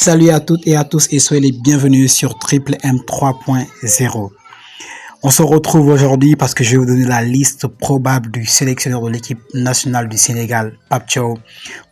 Salut à toutes et à tous et soyez les bienvenus sur Triple M 3.0. On se retrouve aujourd'hui parce que je vais vous donner la liste probable du sélectionneur de l'équipe nationale du Sénégal, Pape Thiaw,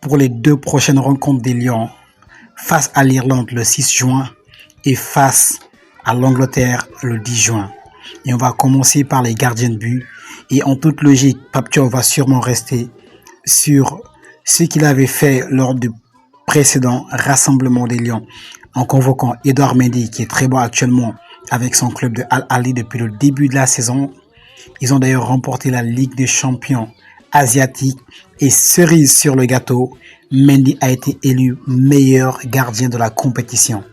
pour les deux prochaines rencontres des Lions face à l'Irlande le 6 juin et face à l'Angleterre le 10 juin. Et on va commencer par les gardiens de but. Et en toute logique, Pape Thiaw va sûrement rester sur ce qu'il avait fait lors du précédent rassemblement des Lions en convoquant Edouard Mendy qui est très bon actuellement avec son club de Al Ahly depuis le début de la saison. Ils ont d'ailleurs remporté la Ligue des champions asiatiques et cerise sur le gâteau, Mendy a été élu meilleur gardien de la compétition.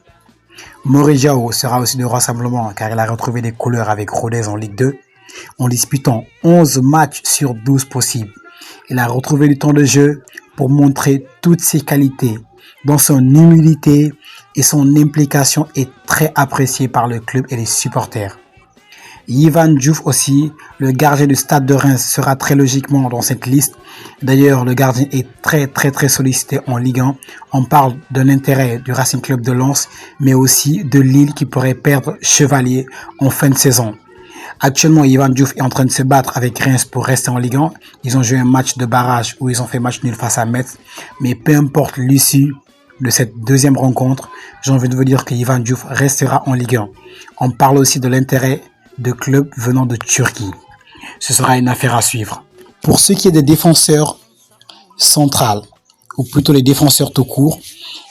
Mory Diaw sera aussi de rassemblement car il a retrouvé des couleurs avec Rodez en Ligue 2 en disputant 11 matchs sur 12 possibles. Il a retrouvé du temps de jeu pour montrer toutes ses qualités, dont son humilité et son implication est très appréciée par le club et les supporters. Yvan Diouf aussi, le gardien du Stade de Reims, sera très logiquement dans cette liste. D'ailleurs, le gardien est très sollicité en Ligue 1. On parle d'un intérêt du Racing Club de Lens, mais aussi de Lille qui pourrait perdre Chevalier en fin de saison. Actuellement, Yvan Diouf est en train de se battre avec Reims pour rester en Ligue 1. Ils ont joué un match de barrage où ils ont fait match nul face à Metz. Mais peu importe l'issue de cette deuxième rencontre, j'ai envie de vous dire que Yvan Diouf restera en Ligue 1. On parle aussi de l'intérêt de clubs venant de Turquie. Ce sera une affaire à suivre. Pour ce qui est des défenseurs centrales, ou plutôt les défenseurs tout court,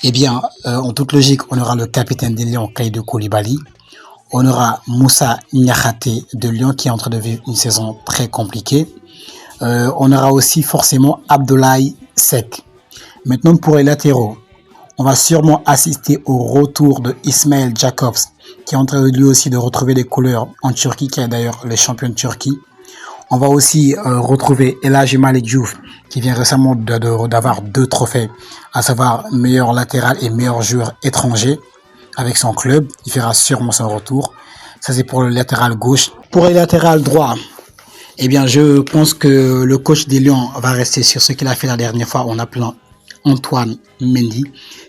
eh bien, en toute logique, on aura le capitaine des Lions, Kalidou Koulibaly. On aura Moussa Niakhaté de Lyon qui est en train de vivre une saison très compliquée. On aura aussi forcément Abdoulaye Seck. Maintenant pour les latéraux, on va sûrement assister au retour de Ismail Jacobs qui est en train lui aussi de retrouver des couleurs en Turquie, qui est d'ailleurs le champion de Turquie. On va aussi retrouver El Hadji Malick Diouf qui vient récemment d'avoir 2 trophées, à savoir meilleur latéral et meilleur joueur étranger. Avec son club, il fera sûrement son retour. Ça, c'est pour le latéral gauche. Pour le latéral droit, eh bien, je pense que le coach des Lions va rester sur ce qu'il a fait la dernière fois en appelant Antoine Mendy,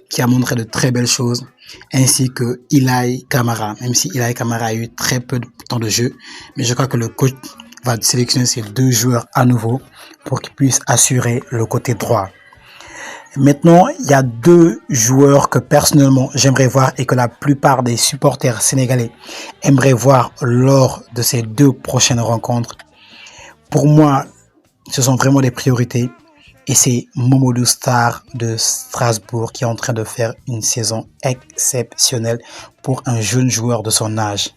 qui a montré de très belles choses, ainsi que Ilaï Kamara, même si Ilaï Kamara a eu très peu de temps de jeu. Mais je crois que le coach va sélectionner ces 2 joueurs à nouveau pour qu'ils puissent assurer le côté droit. Maintenant, il y a 2 joueurs que personnellement j'aimerais voir et que la plupart des supporters sénégalais aimeraient voir lors de ces 2 prochaines rencontres. Pour moi, ce sont vraiment des priorités et c'est Mamadou Sarr de Strasbourg qui est en train de faire une saison exceptionnelle pour un jeune joueur de son âge.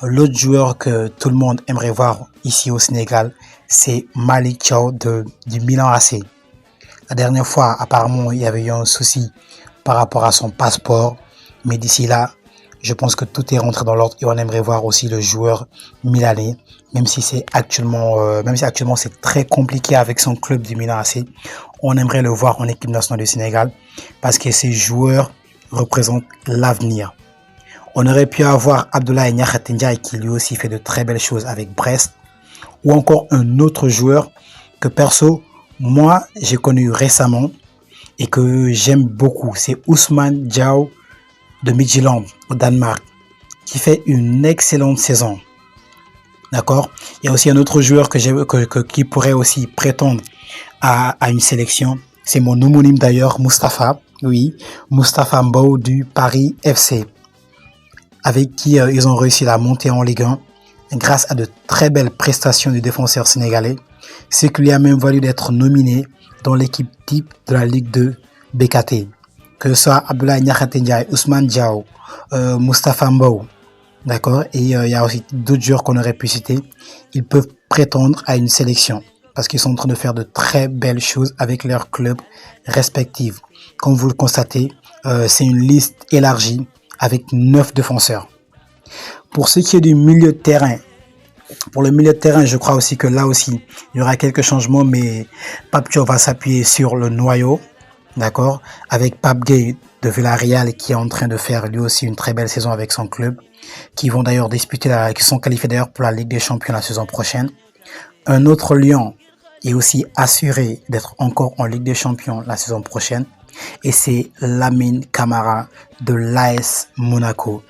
L'autre joueur que tout le monde aimerait voir ici au Sénégal, c'est Malick Thiaw du Milan AC. La dernière fois, apparemment, il y avait eu un souci par rapport à son passeport. Mais d'ici là, je pense que tout est rentré dans l'ordre et on aimerait voir aussi le joueur milanais. Même si actuellement c'est très compliqué avec son club du Milan AC. On aimerait le voir en équipe nationale du Sénégal parce que ces joueurs représentent l'avenir. On aurait pu avoir Abdoulaye Niakhaté Ndiaye qui lui aussi fait de très belles choses avec Brest. Ou encore un autre joueur que perso, moi, j'ai connu récemment et que j'aime beaucoup, c'est Ousmane Diaw de Midtjylland au Danemark, qui fait une excellente saison. D'accord. Il y a aussi un autre joueur qui pourrait aussi prétendre à une sélection. C'est mon homonyme d'ailleurs, Moustapha. Oui, Moustapha Mbow du Paris FC, avec qui ils ont réussi la montée en Ligue 1 grâce à de très belles prestations du défenseur sénégalais. Ce qui lui a même valu d'être nominé dans l'équipe type de la Ligue 2 BKT. Que ce soit Abdoulaye Niakhaté Ndiaye, Ousmane Diaw, Moustapha Mbow. D'accord. Et il y a aussi d'autres joueurs qu'on aurait pu citer. Ils peuvent prétendre à une sélection parce qu'ils sont en train de faire de très belles choses avec leurs clubs respectifs. Comme vous le constatez, c'est une liste élargie avec 9 défenseurs. Pour ce qui est du milieu de terrain, pour le milieu de terrain, je crois aussi que là aussi, il y aura quelques changements, mais Pape Thiaw va s'appuyer sur le noyau, d'accord, avec Pape Gueye de Villarreal qui est en train de faire lui aussi une très belle saison avec son club, qui vont d'ailleurs qui sont qualifiés d'ailleurs pour la Ligue des Champions la saison prochaine. Un autre Lion est aussi assuré d'être encore en Ligue des Champions la saison prochaine. et c'est Lamine Camara de l'AS Monaco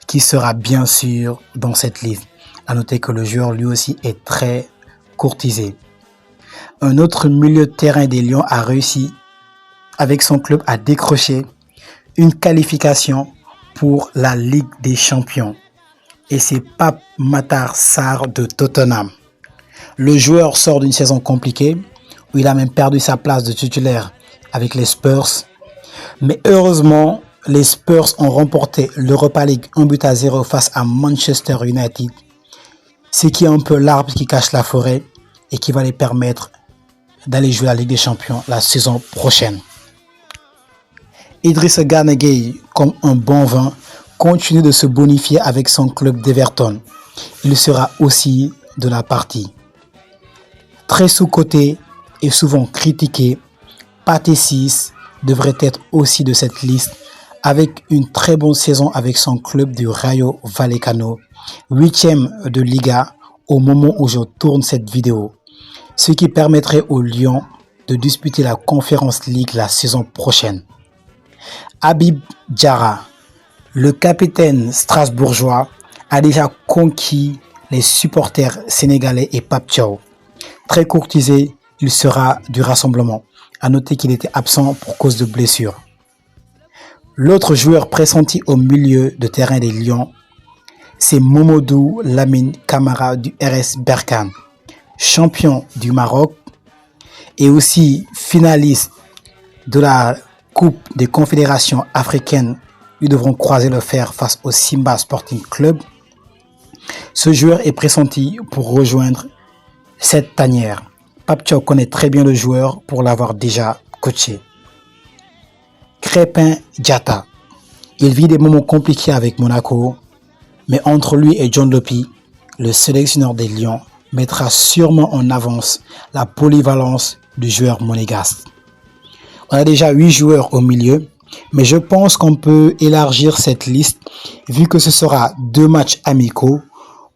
qui sera bien sûr dans cette liste. À noter que le joueur lui aussi est très courtisé. Un autre milieu de terrain des Lions a réussi avec son club à décrocher une qualification pour la Ligue des Champions. Et c'est Pape Matar Sarr de Tottenham. Le joueur sort d'une saison compliquée où il a même perdu sa place de titulaire avec les Spurs. Mais heureusement, les Spurs ont remporté l'Europa League 1-0 face à Manchester United. Ce qui est un peu l'arbre qui cache la forêt et qui va les permettre d'aller jouer la Ligue des Champions la saison prochaine. Idrissa Gana Gueye, comme un bon vin, continue de se bonifier avec son club d'Everton. Il sera aussi de la partie. Très sous-coté et souvent critiqué, Pathé Ciss devrait être aussi de cette liste avec une très bonne saison avec son club du Rayo Vallecano, 8e de Liga au moment où je tourne cette vidéo, ce qui permettrait aux Lions de disputer la Conference League la saison prochaine. Habib Diarra, le capitaine strasbourgeois, a déjà conquis les supporters sénégalais et Pape Thiaw. Très courtisé, il sera du rassemblement. À noter qu'il était absent pour cause de blessure. L'autre joueur pressenti au milieu de terrain des Lions, c'est Momodou Lamine Camara du RS Berkane, champion du Maroc et aussi finaliste de la Coupe des Confédérations africaines. Ils devront croiser le fer face au Simba Sporting Club. Ce joueur est pressenti pour rejoindre cette tanière. Pape Thiaw connaît très bien le joueur pour l'avoir déjà coaché. Crépin Diatta. Il vit des moments compliqués avec Monaco, mais entre lui et John Lopy, le sélectionneur des Lions mettra sûrement en avance la polyvalence du joueur monégasque. On a déjà 8 joueurs au milieu, mais je pense qu'on peut élargir cette liste vu que ce sera 2 matchs amicaux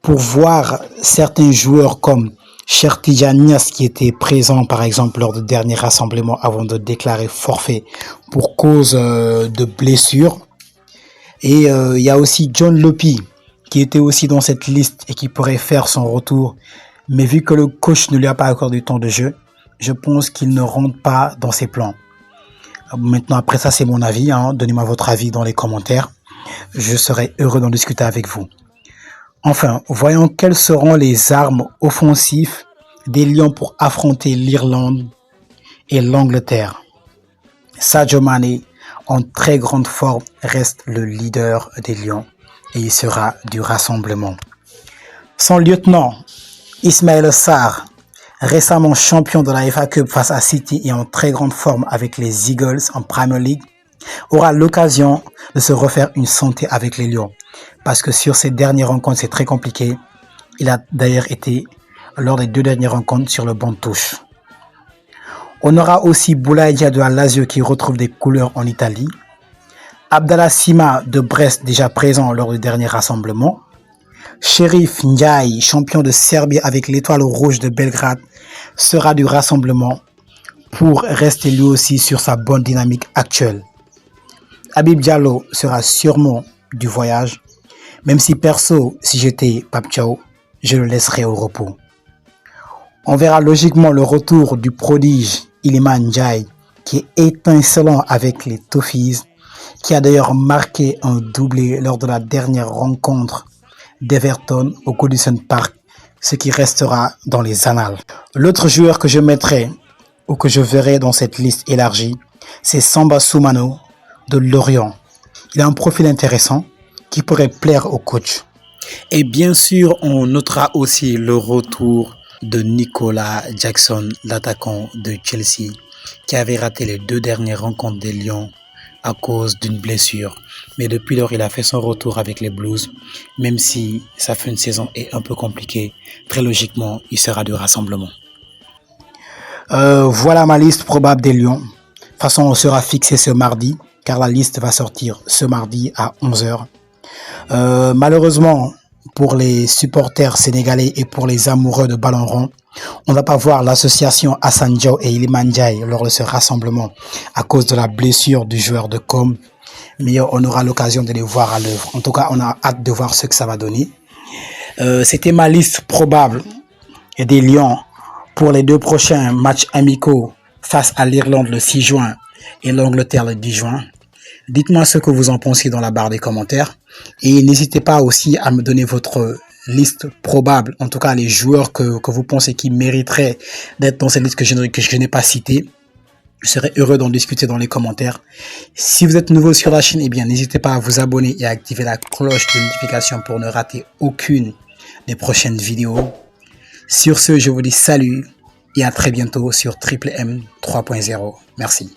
pour voir certains joueurs comme Cheikh Tidiane Niasse qui était présent par exemple lors du dernier rassemblement avant de déclarer forfait pour cause de blessure. Et il y a aussi John Lopy qui était aussi dans cette liste et qui pourrait faire son retour. Mais vu que le coach ne lui a pas accordé du temps de jeu, je pense qu'il ne rentre pas dans ses plans. Maintenant, après ça, c'est mon avis. Donnez-moi votre avis dans les commentaires. Je serai heureux d'en discuter avec vous. Enfin, voyons quelles seront les armes offensives des Lions pour affronter l'Irlande et l'Angleterre. Sadio Mané, en très grande forme, reste le leader des Lions et il sera du rassemblement. Son lieutenant, Ismaïla Sarr, récemment champion de la FA Cup face à City et en très grande forme avec les Eagles en Premier League, aura l'occasion de se refaire une santé avec les Lions. Parce que sur ces dernières rencontres, c'est très compliqué. Il a d'ailleurs été, lors des 2 dernières rencontres, sur le banc de touche. On aura aussi Boulaye Dia de la Lazio qui retrouve des couleurs en Italie. Abdallah Sima de Brest, déjà présent lors du dernier rassemblement. Sheriff Ndiaye, champion de Serbie avec l'Étoile Rouge de Belgrade, sera du rassemblement pour rester lui aussi sur sa bonne dynamique actuelle. Habib Diallo sera sûrement du voyage, même si perso, si j'étais Pape Thiaw, je le laisserai au repos. On verra logiquement le retour du prodige Iliman Ndiaye, qui est étincelant avec les Toffees, qui a d'ailleurs marqué un doublé lors de la dernière rencontre d'Everton au Goodison Park, ce qui restera dans les annales. L'autre joueur que je mettrai ou que je verrai dans cette liste élargie, c'est Samba Soumano de Lorient. Il a un profil intéressant qui pourrait plaire au coach. Et bien sûr, on notera aussi le retour de Nicolas Jackson, l'attaquant de Chelsea, qui avait raté les 2 dernières rencontres des Lions à cause d'une blessure. Mais depuis lors, il a fait son retour avec les Blues, même si sa fin de saison est un peu compliquée. Très logiquement, il sera du rassemblement. Voilà ma liste probable des Lions. De toute façon, on sera fixé ce mardi, car la liste va sortir ce mardi à 11h. Malheureusement, pour les supporters sénégalais et pour les amoureux de ballon rond. On ne va pas voir l'association Hassan Diao et Iliman Ndiaye lors de ce rassemblement à cause de la blessure du joueur de Com, mais on aura l'occasion de les voir à l'œuvre. En tout cas, on a hâte de voir ce que ça va donner. C'était ma liste probable des Lions pour les 2 prochains matchs amicaux face à l'Irlande le 6 juin et l'Angleterre le 10 juin. Dites-moi ce que vous en pensez dans la barre des commentaires et n'hésitez pas aussi à me donner votre liste probable, en tout cas les joueurs que vous pensez qui mériteraient d'être dans cette liste que je n'ai pas citée. Je serais heureux d'en discuter dans les commentaires. Si vous êtes nouveau sur la chaîne, eh bien n'hésitez pas à vous abonner et à activer la cloche de notification pour ne rater aucune des prochaines vidéos. Sur ce, je vous dis salut et à très bientôt sur Triple M 3.0. Merci.